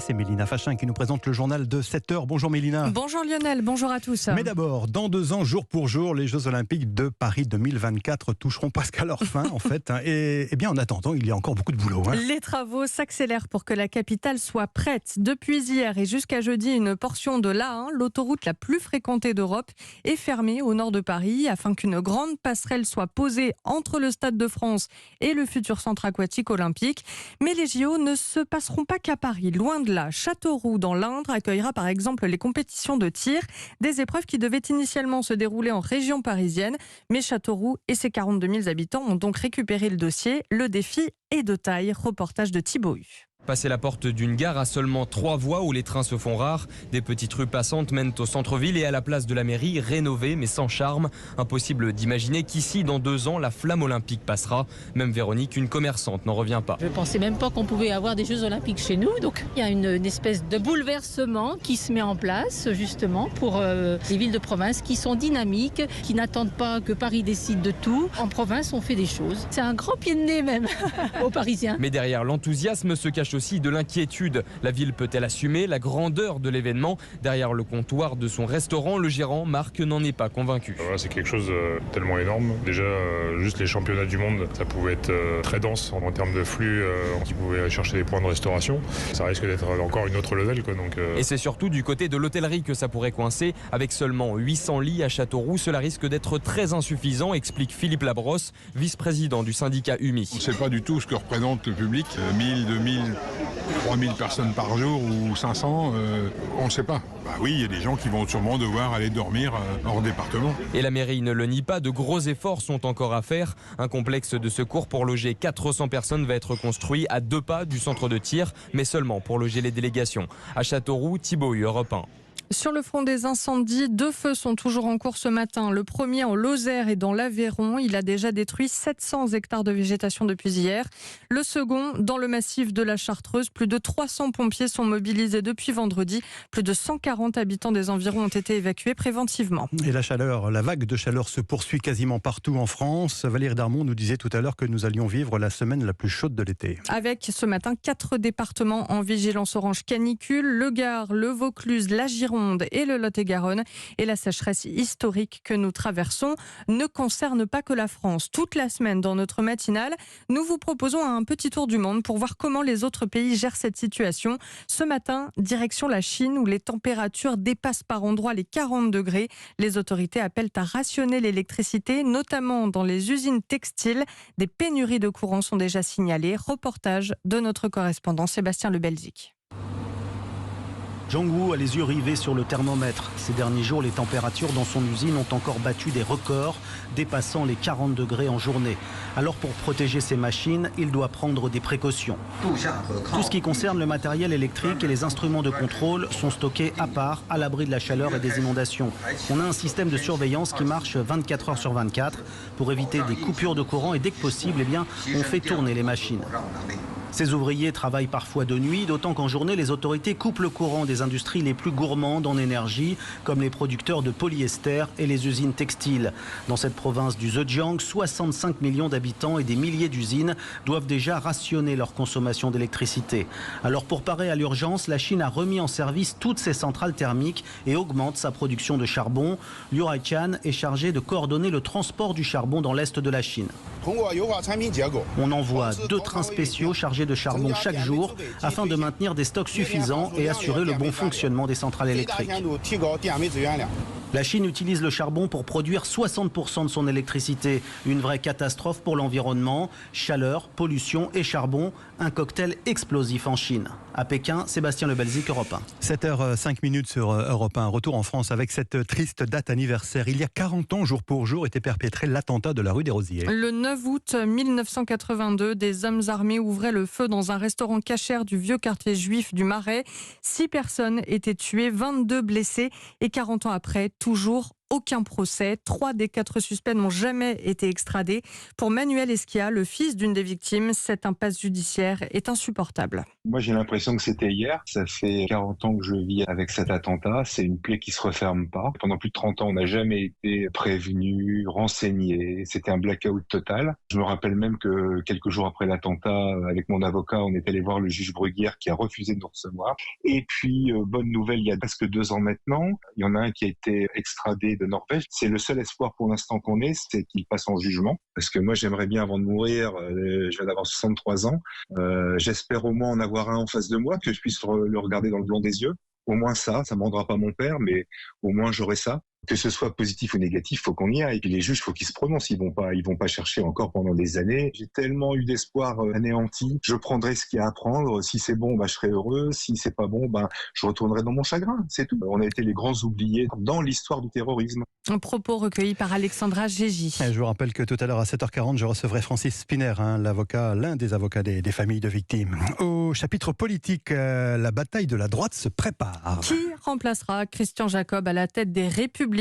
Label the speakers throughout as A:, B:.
A: c'est Mélina Fachin qui nous présente le journal de 7h. Bonjour Mélina.
B: Bonjour Lionel, bonjour à tous.
A: Mais d'abord, dans 2 ans, jour pour jour, les Jeux Olympiques de Paris 2024 toucheront presque à leur fin en fait. Et bien en attendant, il y a encore beaucoup de boulot.
B: Les travaux s'accélèrent pour que la capitale soit prête. Depuis hier et jusqu'à jeudi, une portion de l'A1, l'autoroute la plus fréquentée d'Europe, est fermée au nord de Paris afin qu'une grande passerelle soit posée entre le Stade de France et le futur centre aquatique olympique. Mais les JO ne se passeront pas qu'à Paris, loin de là. Châteauroux, dans l'Indre, accueillera par exemple les compétitions de tir, des épreuves qui devaient initialement se dérouler en région parisienne. Mais Châteauroux et ses 42 000 habitants ont donc récupéré le dossier. Le défi est de taille. Reportage de Thibaut Hu.
C: Passer la porte d'une gare à seulement 3 voies où les trains se font rares, des petites rues passantes mènent au centre-ville et à la place de la mairie, rénovée mais sans charme. Impossible d'imaginer qu'ici, dans 2 ans, la flamme olympique passera. Même Véronique, une commerçante, n'en revient pas.
D: Je ne pensais même pas qu'on pouvait avoir des Jeux Olympiques chez nous. Donc il y a une espèce de bouleversement qui se met en place justement pour les villes de province qui sont dynamiques, qui n'attendent pas que Paris décide de tout. En province, on fait des choses. C'est un grand pied de nez même aux Parisiens.
C: Mais derrière l'enthousiasme se cache aussi de l'inquiétude. La ville peut-elle assumer la grandeur de l'événement? Derrière le comptoir de son restaurant, le gérant Marc n'en est pas convaincu.
E: Voilà, c'est quelque chose tellement énorme. Déjà, juste les championnats du monde, ça pouvait être très dense en termes de flux. On pouvait chercher des points de restauration. Ça risque d'être encore une autre level, quoi, donc,
C: Et c'est surtout du côté de l'hôtellerie que ça pourrait coincer. Avec seulement 800 lits à Châteauroux, cela risque d'être très insuffisant, explique Philippe Labrosse, vice-président du syndicat UMI.
F: On ne sait pas du tout ce que représente le public. 1000, 2000, 3000 personnes par jour ou 500, on ne sait pas. Bah oui, il y a des gens qui vont sûrement devoir aller dormir hors département.
C: Et la mairie ne le nie pas, de gros efforts sont encore à faire. Un complexe de secours pour loger 400 personnes va être construit à 2 pas du centre de tir, mais seulement pour loger les délégations. À Châteauroux, Thibaut Hu, Europe 1.
B: Sur le front des incendies, 2 feux sont toujours en cours ce matin. Le premier en Lozère et dans l'Aveyron. Il a déjà détruit 700 hectares de végétation depuis hier. Le second, dans le massif de la Chartreuse, plus de 300 pompiers sont mobilisés depuis vendredi. Plus de 140 habitants des environs ont été évacués préventivement.
A: Et la vague de chaleur se poursuit quasiment partout en France. Valérie Darmon nous disait tout à l'heure que nous allions vivre la semaine la plus chaude de l'été.
B: Avec ce matin 4 départements en vigilance orange canicule, le Gard, le Vaucluse, la Gironde et le Lot-et-Garonne. Et la sécheresse historique que nous traversons ne concerne pas que la France. Toute la semaine, dans notre matinale, nous vous proposons un petit tour du monde pour voir comment les autres pays gèrent cette situation. Ce matin, direction la Chine où les températures dépassent par endroits les 40 degrés. Les autorités appellent à rationner l'électricité, notamment dans les usines textiles. Des pénuries de courant sont déjà signalées. Reportage de notre correspondant Sébastien Lebelzik.
G: Zhang Wu a les yeux rivés sur le thermomètre. Ces derniers jours, les températures dans son usine ont encore battu des records, dépassant les 40 degrés en journée. Alors pour protéger ses machines, il doit prendre des précautions. Tout ce qui concerne le matériel électrique et les instruments de contrôle sont stockés à part, à l'abri de la chaleur et des inondations. On a un système de surveillance qui marche 24 heures sur 24 pour éviter des coupures de courant et dès que possible, on fait tourner les machines. Ces ouvriers travaillent parfois de nuit, d'autant qu'en journée, les autorités coupent le courant des industries les plus gourmandes en énergie, comme les producteurs de polyester et les usines textiles. Dans cette province du Zhejiang, 65 millions d'habitants et des milliers d'usines doivent déjà rationner leur consommation d'électricité. Alors pour parer à l'urgence, la Chine a remis en service toutes ses centrales thermiques et augmente sa production de charbon. Liu Haichan est chargé de coordonner le transport du charbon dans l'est de la Chine. On envoie 2 trains spéciaux chargés de charbon chaque jour afin de maintenir des stocks suffisants et assurer le bon fonctionnement des centrales électriques. La Chine utilise le charbon pour produire 60% de son électricité. Une vraie catastrophe pour l'environnement. Chaleur, pollution et charbon. Un cocktail explosif en Chine. À Pékin, Sébastien Lebelzik, Europe 1.
A: 7h05 sur Europe 1. Retour en France avec cette triste date anniversaire. Il y a 40 ans, jour pour jour, était perpétré l'attentat de la rue des Rosiers.
B: Le 9 août 1982, des hommes armés ouvraient le feu dans un restaurant cachère du vieux quartier juif du Marais. 6 personnes étaient tuées, 22 blessées et 40 ans après, toujours aucun procès. 3 des 4 suspects n'ont jamais été extradés. Pour Manuel Esquia, le fils d'une des victimes, cette impasse judiciaire est insupportable.
H: Moi, j'ai l'impression que c'était hier. Ça fait 40 ans que je vis avec cet attentat. C'est une plaie qui se referme pas. Pendant plus de 30 ans, on n'a jamais été prévenu, renseigné. C'était un blackout total. Je me rappelle même que quelques jours après l'attentat, avec mon avocat, on est allé voir le juge Bruguière qui a refusé de nous recevoir. Et puis, bonne nouvelle, il y a presque 2 ans maintenant, il y en a un qui a été extradé de Norvège. C'est le seul espoir pour l'instant qu'on ait, c'est qu'il passe en jugement. Parce que moi, j'aimerais bien, avant de mourir, je viens d'avoir 63 ans, j'espère au moins en avoir un en face de moi, que je puisse le regarder dans le blanc des yeux. Au moins ça me rendra pas mon père, mais au moins j'aurai ça. Que ce soit positif ou négatif, faut qu'on y aille. Et puis les juges, faut qu'ils se prononcent. Ils vont pas chercher encore pendant des années. J'ai tellement eu d'espoir anéanti. Je prendrai ce qu'il y a à prendre. Si c'est bon, je serai heureux. Si c'est pas bon, je retournerai dans mon chagrin. C'est tout. On a été les grands oubliés dans l'histoire du terrorisme.
B: Un propos recueilli par Alexandra Gégy.
A: Je vous rappelle que tout à l'heure à 7h40, je recevrai Francis Spinner, l'un des avocats des familles de victimes. Au chapitre politique, la bataille de la droite se prépare.
B: Qui remplacera Christian Jacob à la tête des Républicains?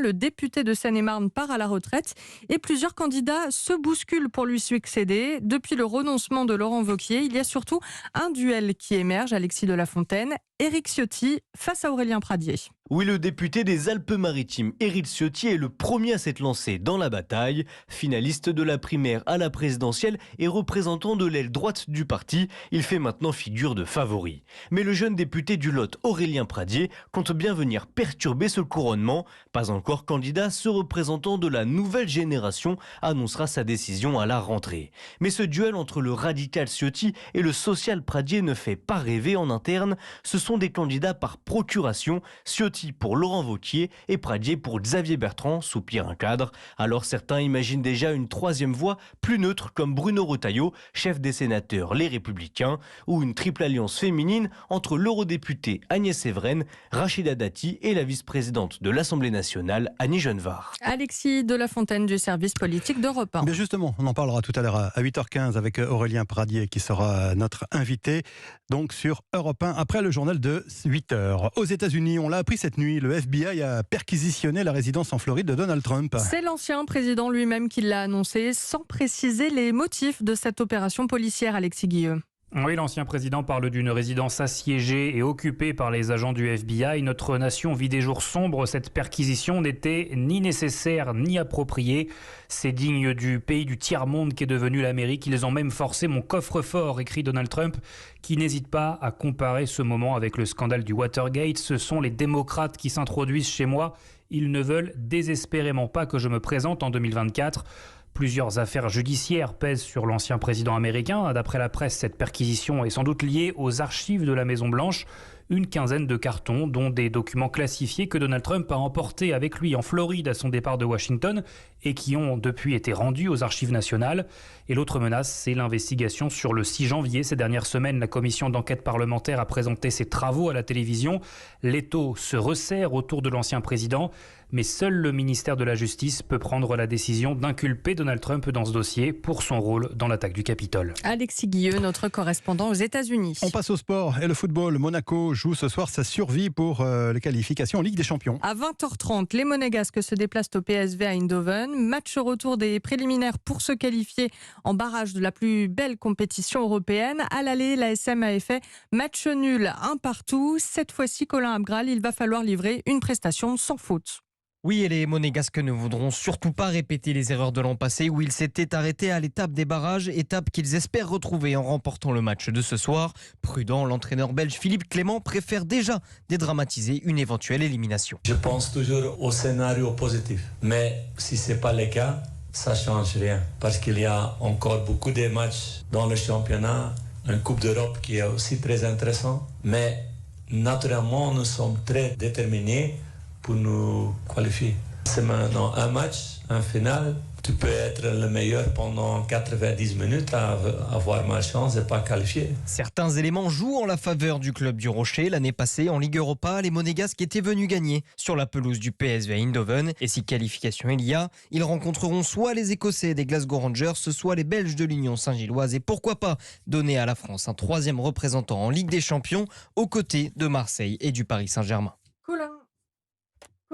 B: Le député de Seine-et-Marne part à la retraite et plusieurs candidats se bousculent pour lui succéder. Depuis le renoncement de Laurent Wauquiez, il y a surtout un duel qui émerge. Alexis de la Fontaine, Éric Ciotti face à Aurélien Pradié.
I: Oui, le député des Alpes-Maritimes, Éric Ciotti, est le premier à s'être lancé dans la bataille. Finaliste de la primaire à la présidentielle et représentant de l'aile droite du parti, il fait maintenant figure de favori. Mais le jeune député du Lot, Aurélien Pradié, compte bien venir perturber ce couronnement. Pas encore candidat, ce représentant de la nouvelle génération annoncera sa décision à la rentrée. Mais ce duel entre le radical Ciotti et le social Pradié ne fait pas rêver en interne. Ce sont des candidats par procuration. Ciotti pour Laurent Wauquiez et Pradié pour Xavier Bertrand, soupire un cadre. Alors certains imaginent déjà une troisième voie plus neutre comme Bruno Retailleau, chef des sénateurs Les Républicains, ou une triple alliance féminine entre l'eurodéputée Agnès Evren, Rachida Dati et la vice-présidente de l'Assemblée nationale Annie Genevard.
B: Alexis de la Fontaine du service politique d'Europe 1.
A: Mais justement, on en parlera tout à l'heure à 8h15 avec Aurélien Pradié qui sera notre invité donc sur Europe 1 après le journal de 8h. Aux États-Unis, on l'a appris cette nuit, le FBI a perquisitionné la résidence en Floride de Donald Trump.
B: C'est l'ancien président lui-même qui l'a annoncé sans préciser les motifs de cette opération policière, Alexis Guilleux.
J: Oui, l'ancien président parle d'une résidence assiégée et occupée par les agents du FBI. Notre nation vit des jours sombres. Cette perquisition n'était ni nécessaire ni appropriée. C'est digne du pays du tiers-monde qu'est devenu l'Amérique. Ils ont même forcé mon coffre-fort, écrit Donald Trump, qui n'hésite pas à comparer ce moment avec le scandale du Watergate. Ce sont les démocrates qui s'introduisent chez moi. Ils ne veulent désespérément pas que je me présente en 2024. Plusieurs affaires judiciaires pèsent sur l'ancien président américain. D'après la presse, cette perquisition est sans doute liée aux archives de la Maison-Blanche. Une quinzaine de cartons, dont des documents classifiés que Donald Trump a emportés avec lui en Floride à son départ de Washington et qui ont depuis été rendus aux archives nationales. Et l'autre menace, c'est l'investigation sur le 6 janvier. Ces dernières semaines, la commission d'enquête parlementaire a présenté ses travaux à la télévision. L'étau se resserre autour de l'ancien président, mais seul le ministère de la Justice peut prendre la décision d'inculper Donald Trump dans ce dossier pour son rôle dans l'attaque du Capitole.
B: Alexis Guilleux, notre correspondant aux États-Unis.
A: On passe au sport et le football. Monaco joue ce soir sa survie pour les qualifications en Ligue des Champions.
B: À 20h30, les Monégasques se déplacent au PSV à Eindhoven. Match retour des préliminaires pour se qualifier en barrage de la plus belle compétition européenne. À l'aller, l'ASM avait fait match nul, 1-1. Cette fois-ci, Colin Abgral, il va falloir livrer une prestation sans faute.
K: Oui, et les Monégasques ne voudront surtout pas répéter les erreurs de l'an passé où ils s'étaient arrêtés à l'étape des barrages, étape qu'ils espèrent retrouver en remportant le match de ce soir. Prudent, l'entraîneur belge Philippe Clément préfère déjà dédramatiser une éventuelle élimination.
L: Je pense toujours au scénario positif, mais si ce n'est pas le cas, ça ne change rien parce qu'il y a encore beaucoup de matchs dans le championnat, une Coupe d'Europe qui est aussi très intéressant, mais naturellement nous sommes très déterminés pour nous qualifier. C'est maintenant un match, un final. Tu peux être le meilleur pendant 90 minutes à avoir ma chance de ne pas qualifier.
K: Certains éléments jouent en la faveur du club du Rocher. L'année passée, en Ligue Europa, les Monégasques étaient venus gagner sur la pelouse du PSV Eindhoven. Et si qualification il y a, ils rencontreront soit les Écossais des Glasgow Rangers, soit les Belges de l'Union Saint-Gilloise. Et pourquoi pas donner à la France un troisième représentant en Ligue des Champions aux côtés de Marseille et du Paris Saint-Germain.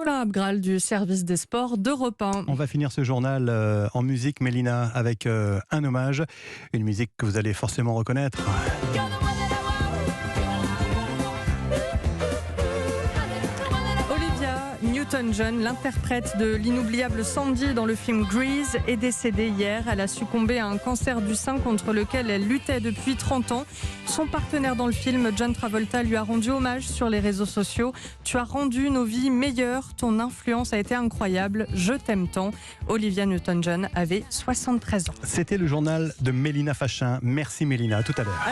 B: Voilà, Abgral du service des sports d'Europe 1.
A: On va finir ce journal en musique, Mélina, avec un hommage, une musique que vous allez forcément reconnaître.
B: Newton-John, l'interprète de l'inoubliable Sandy dans le film Grease, est décédée hier. Elle a succombé à un cancer du sein contre lequel elle luttait depuis 30 ans. Son partenaire dans le film, John Travolta, lui a rendu hommage sur les réseaux sociaux. « Tu as rendu nos vies meilleures, ton influence a été incroyable, je t'aime tant ». Olivia Newton-John avait 73 ans.
A: C'était le journal de Mélina Fachin. Merci Mélina, à tout à l'heure.